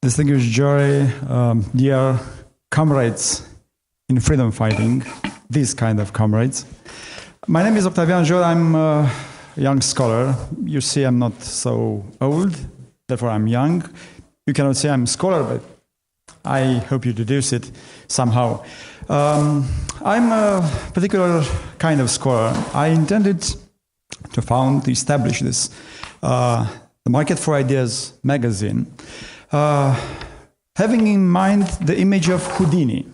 Distinguished jury, dear comrades in freedom fighting, these kind of comrades. My name is Octavian. I'm a young scholar. You see, I'm not so old, therefore I'm young. You cannot say I'm a scholar, but I hope you deduce it somehow. I'm a particular kind of scholar. I intended to establish this, the Market for Ideas magazine, having in mind the image of Houdini.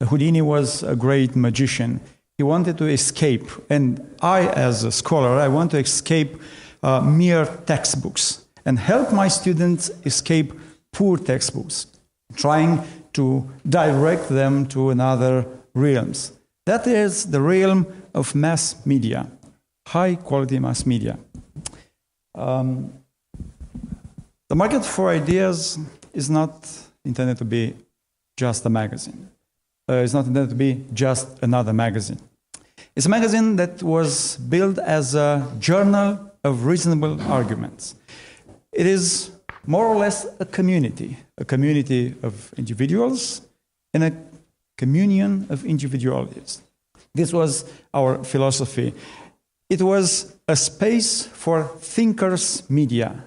Houdini was a great magician. He wanted to escape, and I, as a scholar, I want to escape mere textbooks and help my students escape poor textbooks, trying to direct them to another realms. That is the realm of mass media, high-quality mass media. The Market for Ideas is not intended to be just a magazine. It's not intended to be just another magazine. It's a magazine that was built as a journal of reasonable arguments. It is more or less a community of individuals and a communion of individualities. This was our philosophy. It was a space for thinkers' media,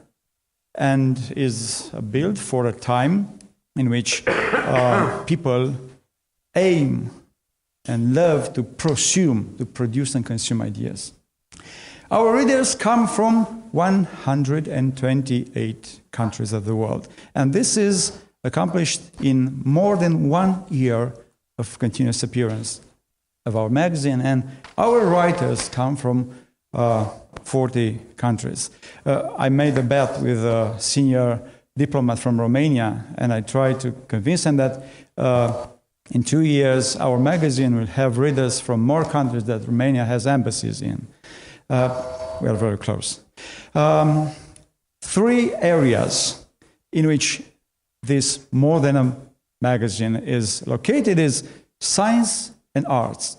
and is built for a time in which people aim and love to produce and consume ideas. Our readers come from 128 countries of the world, and this is accomplished in more than 1 year of continuous appearance of our magazine, and our writers come from 40 countries. I made a bet with a senior diplomat from Romania, and I tried to convince him that in 2 years our magazine will have readers from more countries that Romania has embassies in. We are very close. 3 areas in which this more than a magazine is located is science and arts,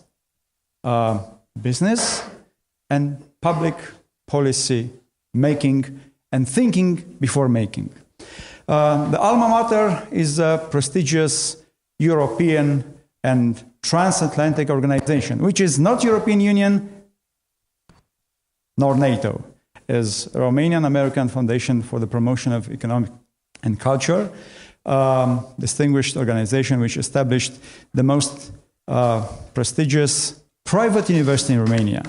business and public policy making and thinking before making. The alma mater is a prestigious European and transatlantic organization, which is not European Union nor NATO. Is Romanian American Foundation for the Promotion of Economic and Culture, distinguished organization which established the most prestigious private university in Romania.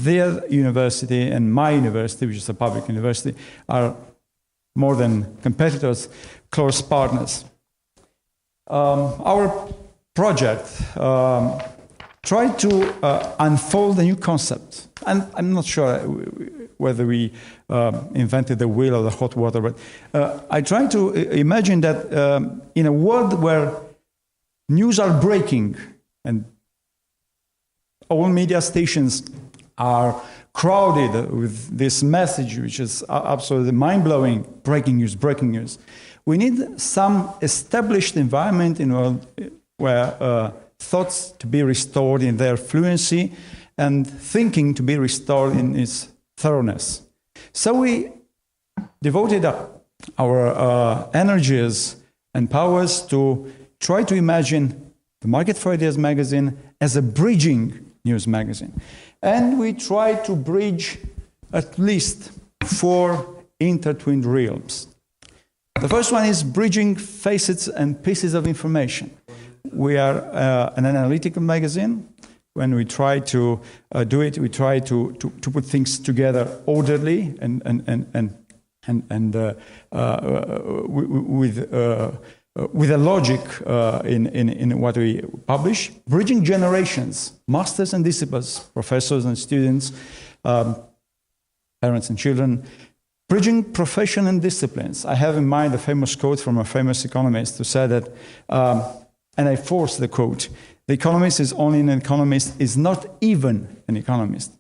Their university and my university, which is a public university, are more than competitors, close partners. Our project tried to unfold a new concept. And I'm not sure whether we invented the wheel or the hot water, but I try to imagine that in a world where news are breaking and all media stations are crowded with this message, which is absolutely mind-blowing, breaking news. We need some established environment in where thoughts to be restored in their fluency and thinking to be restored in its thoroughness. So we devoted our energies and powers to try to imagine the Market for Ideas magazine as a bridging news magazine. And we try to bridge at least 4 intertwined realms. The first one is bridging facets and pieces of information. We are an analytical magazine. When we try to do it, we try to put things together orderly and with a logic in what we publish, bridging generations, masters and disciples, professors and students, parents and children, bridging profession and disciplines. I have in mind a famous quote from a famous economist who said that, and I force the quote, "The economist is only an economist, is not even an economist."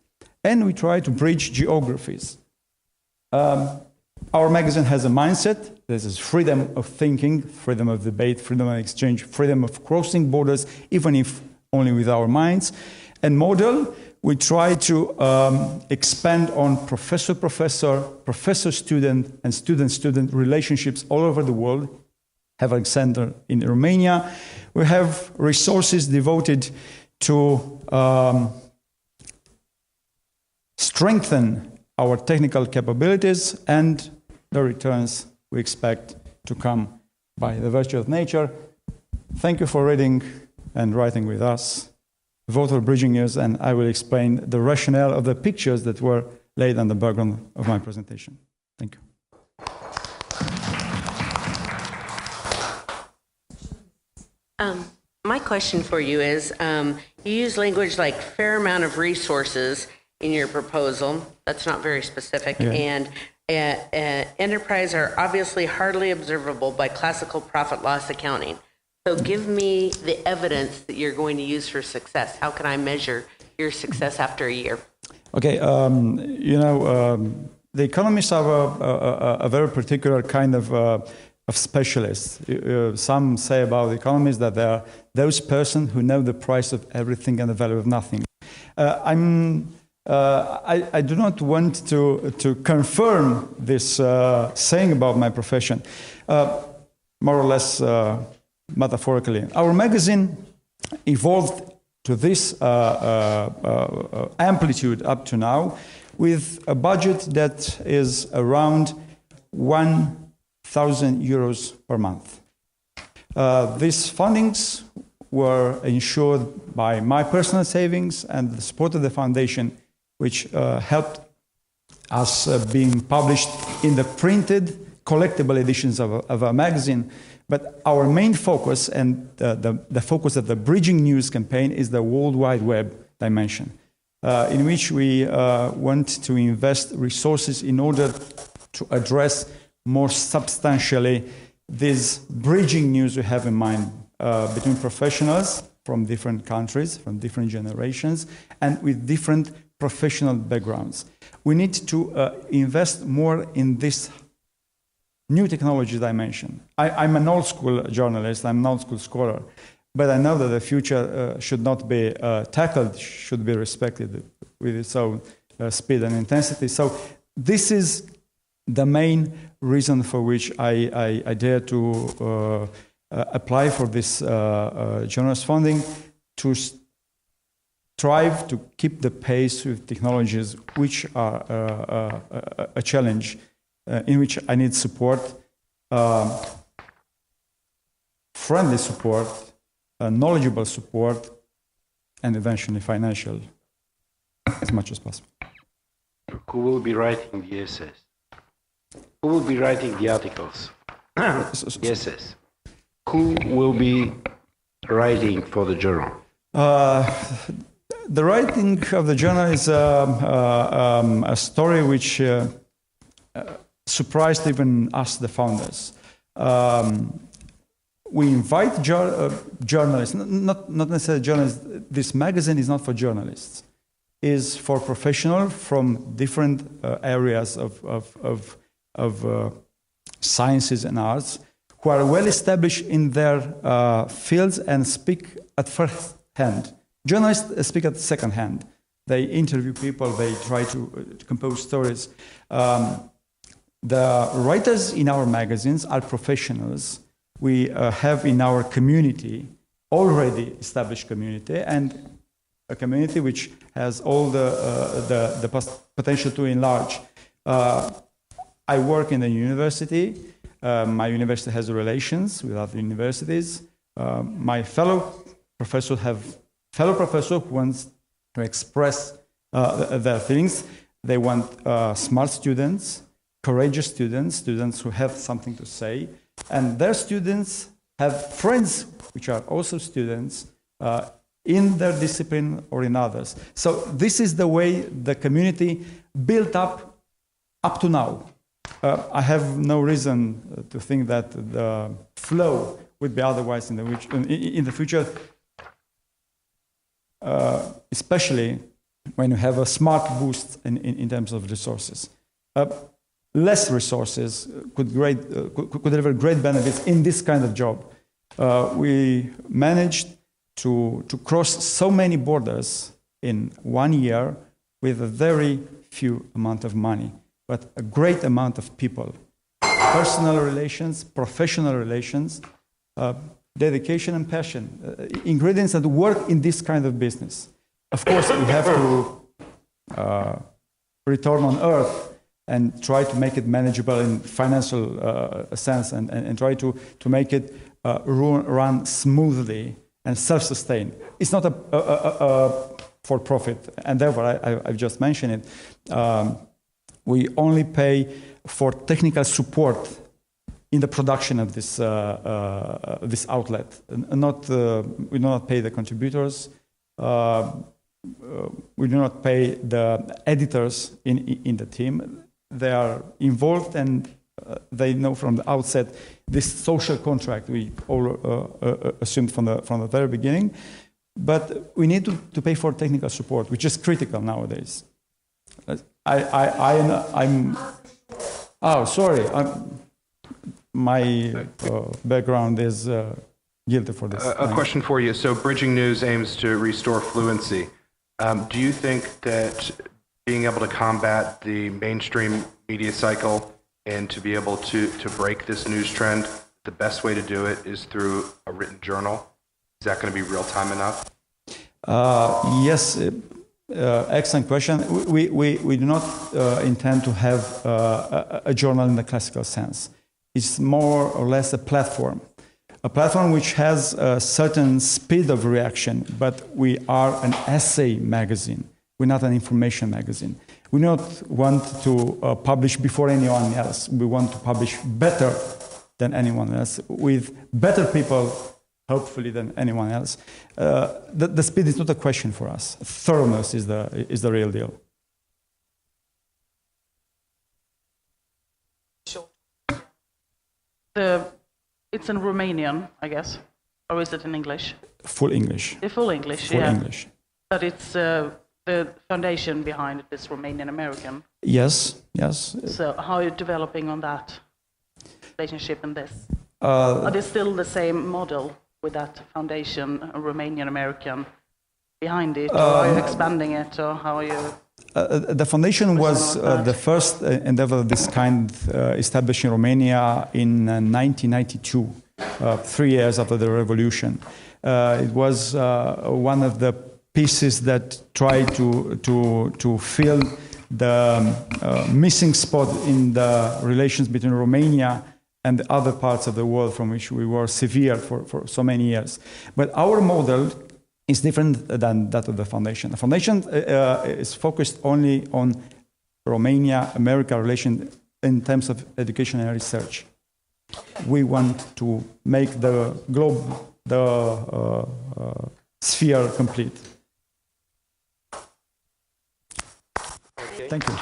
And we try to bridge geographies. Our magazine has a mindset. This is freedom of thinking, freedom of debate, freedom of exchange, freedom of crossing borders, even if only with our minds. And model, we try to expand on professor-professor, professor-student, and student-student relationships all over the world. Have a center in Romania. We have resources devoted to strengthen our technical capabilities, and the returns we expect to come by the virtue of nature. Thank you for reading and writing with us. Vote for bridging years, and I will explain the rationale of the pictures that were laid on the background of my presentation. Thank you. My question for you is, you use language like fair amount of resources in your proposal. That's not very specific. Yeah. And enterprise are obviously hardly observable by classical profit loss accounting. So give me the evidence that you're going to use for success. How can I measure your success after a year? Okay, the economists are a very particular kind of specialists. Some say about the economists that they are those persons who know the price of everything and the value of nothing. I do not want to confirm this saying about my profession, more or less metaphorically. Our magazine evolved to this amplitude up to now with a budget that is around 1,000 euros per month. These fundings were ensured by my personal savings and the support of the foundation, which helped us being published in the printed collectible editions of our magazine. But our main focus and the focus of the Bridging News campaign is the World Wide Web dimension, in which we want to invest resources in order to address more substantially this bridging news we have in mind between professionals from different countries, from different generations, and with different professional backgrounds. We need to invest more in this new technology dimension. I'm an old school journalist, I'm an old school scholar, but I know that the future should not be tackled, should be respected with its own speed and intensity. So this is the main reason for which I dare to apply for this generous funding, to strive to keep the pace with technologies which are a challenge, in which I need support, friendly support, knowledgeable support, and eventually financial, as much as possible. Who will be writing the essays? Who will be writing the articles? The essays. Who will be writing for the journal? The writing of the journal is a story which surprised even us, the founders. We invite journalists, not necessarily journalists. This magazine is not for journalists. It's for professionals from different areas of sciences and arts who are well established in their fields and speak at first hand. Journalists speak at second hand. They interview people, they try to compose stories. The writers in our magazines are professionals. We have in our community, already established community, and a community which has all the potential to enlarge. I work in a university. My university has relations with other universities. My fellow professors have fellow professors who want to express their feelings. They want smart students, courageous students, students who have something to say, and their students have friends which are also students in their discipline or in others. So this is the way the community built up to now. I have no reason to think that the flow would be otherwise in the future, especially when you have a smart boost in terms of resources. Less resources could deliver great benefits in this kind of job. We managed to cross so many borders in 1 year with a very few amount of money, but a great amount of people. Personal relations, professional relations, dedication and passion, ingredients that work in this kind of business. Of course, we have to return on earth and try to make it manageable in financial sense and try to make it run smoothly and self-sustained. It's not a for-profit endeavor, I've just mentioned it. We only pay for technical support in the production of this outlet. We do not pay the contributors. We do not pay the editors in the team. They are involved and they know from the outset this social contract we all assumed from the very beginning. But we need to pay for technical support, which is critical nowadays. My background is guilty for this. A question for you. So Bridging News aims to restore fluency. Do you think that being able to combat the mainstream media cycle and to be able to break this news trend, the best way to do it is through a written journal? Is that going to be real time enough? Yes, excellent question. We do not intend to have a journal in the classical sense. It's more or less a platform which has a certain speed of reaction, but we are an essay magazine. We're not an information magazine. We do not want to publish before anyone else. We want to publish better than anyone else, with better people, hopefully, than anyone else. The speed is not a question for us. Thoroughness is the real deal. Sure. It's in Romanian, I guess, or is it in English? Full English. Full English, Full yeah. English. But it's the foundation behind it is Romanian American. Yes, yes. So how are you developing on that relationship in this? Are they still the same model with that foundation, Romanian American, behind it, or are you expanding it, or how are you? The foundation was the first endeavor of this kind established in Romania in 1992, 3 years after the revolution. It was one of the pieces that tried to fill the missing spot in the relations between Romania and the other parts of the world from which we were severed for so many years. But our model is different than that of the foundation. The foundation is focused only on Romania-America relation in terms of education and research. We want to make the globe, the sphere complete. Thank you.